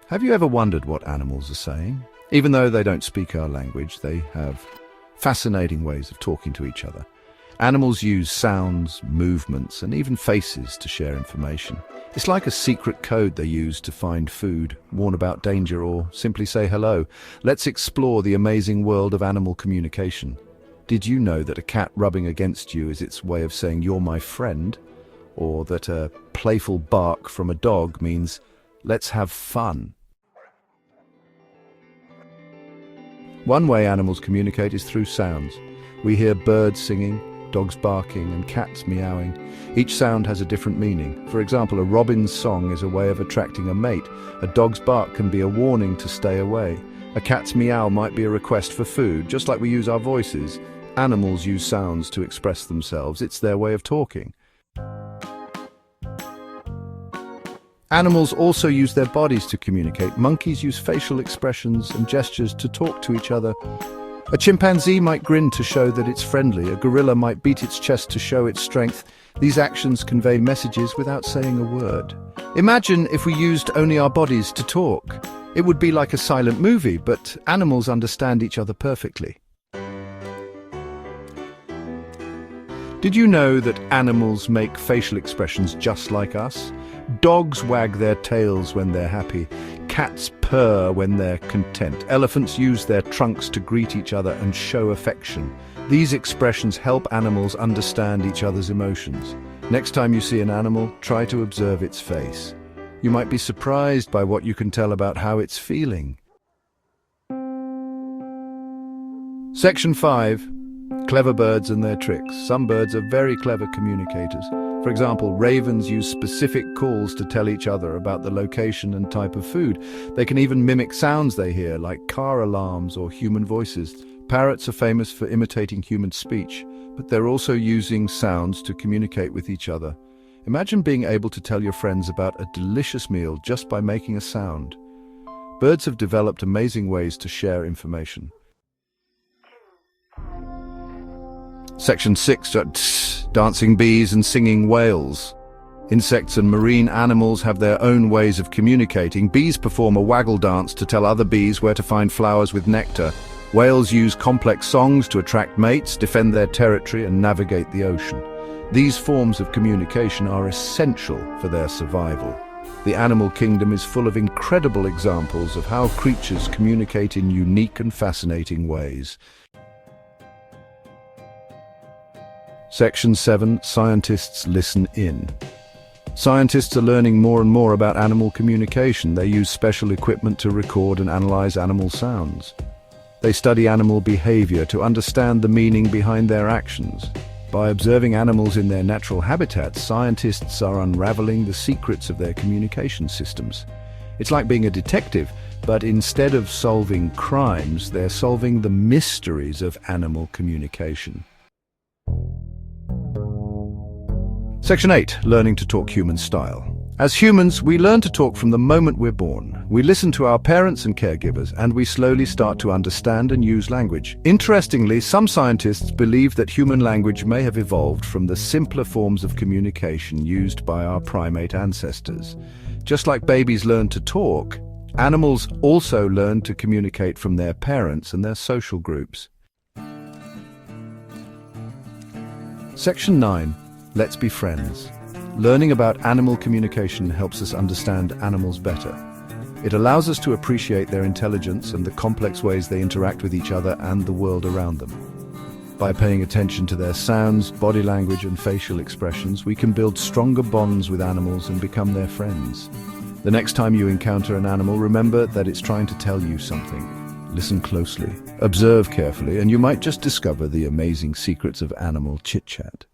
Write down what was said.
Have you ever wondered what animals are saying? Even though they don't speak our language, they have fascinating ways of talking to each other. Animals use sounds, movements, and even faces to share information. It's like a secret code they use to find food, warn about danger, or simply say hello. Let's explore the amazing world of animal communication. Did you know that a cat rubbing against you is its way of saying you're my friend? Or that a playful bark from a dog means let's have fun? One way animals communicate is through sounds. We hear birds singing, dogs barking, and cats meowing. Each sound has a different meaning. For example, a robin's song is a way of attracting a mate. A dog's bark can be a warning to stay away. A cat's meow might be a request for food, just like we use our voices. Animals use sounds to express themselves. It's their way of talking. Animals also use their bodies to communicate. Monkeys use facial expressions and gestures to talk to each other. A chimpanzee might grin to show that it's friendly. A gorilla might beat its chest to show its strength. These actions convey messages without saying a word. Imagine if we used only our bodies to talk. It would be like a silent movie, but animals understand each other perfectly. Did you know that animals make facial expressions just like us? Dogs wag their tails when they're happy. Cats purr when they're content. Elephants use their trunks to greet each other and show affection. These expressions help animals understand each other's emotions. Next time you see an animal, try to observe its face. You might be surprised by what you can tell about how it's feeling. Section 5. Clever birds and their tricks. Some birds are very clever communicators. For example, ravens use specific calls to tell each other about the location and type of food. They can even mimic sounds they hear, like car alarms or human voices. Parrots are famous for imitating human speech, but they're also using sounds to communicate with each other. Imagine being able to tell your friends about a delicious meal just by making a sound. Birds have developed amazing ways to share information. Section 6. Dancing bees and singing whales. Insects and marine animals have their own ways of communicating. Bees perform a waggle dance to tell other bees where to find flowers with nectar. Whales use complex songs to attract mates, defend their territory, and navigate the ocean. These forms of communication are essential for their survival. The animal kingdom is full of incredible examples of how creatures communicate in unique and fascinating ways. Section 7. Scientists listen in. Scientists are learning more and more about animal communication. They use special equipment to record and analyze animal sounds. They study animal behavior to understand the meaning behind their actions. By observing animals in their natural habitats, scientists are unraveling the secrets of their communication systems. It's like being a detective, but instead of solving crimes, they're solving the mysteries of animal communication. Section 8. Learning to talk human style. As humans, we learn to talk from the moment we're born. We listen to our parents and caregivers, and we slowly start to understand and use language. Interestingly, some scientists believe that human language may have evolved from the simpler forms of communication used by our primate ancestors. Just like babies learn to talk, animals also learn to communicate from their parents and their social groups. Section 9. Let's be friends. Learning about animal communication helps us understand animals better. It allows us to appreciate their intelligence and the complex ways they interact with each other and the world around them. By paying attention to their sounds, body language, and facial expressions, we can build stronger bonds with animals and become their friends. The next time you encounter an animal, remember that it's trying to tell you something. Listen closely, observe carefully, and you might just discover the amazing secrets of animal chit-chat.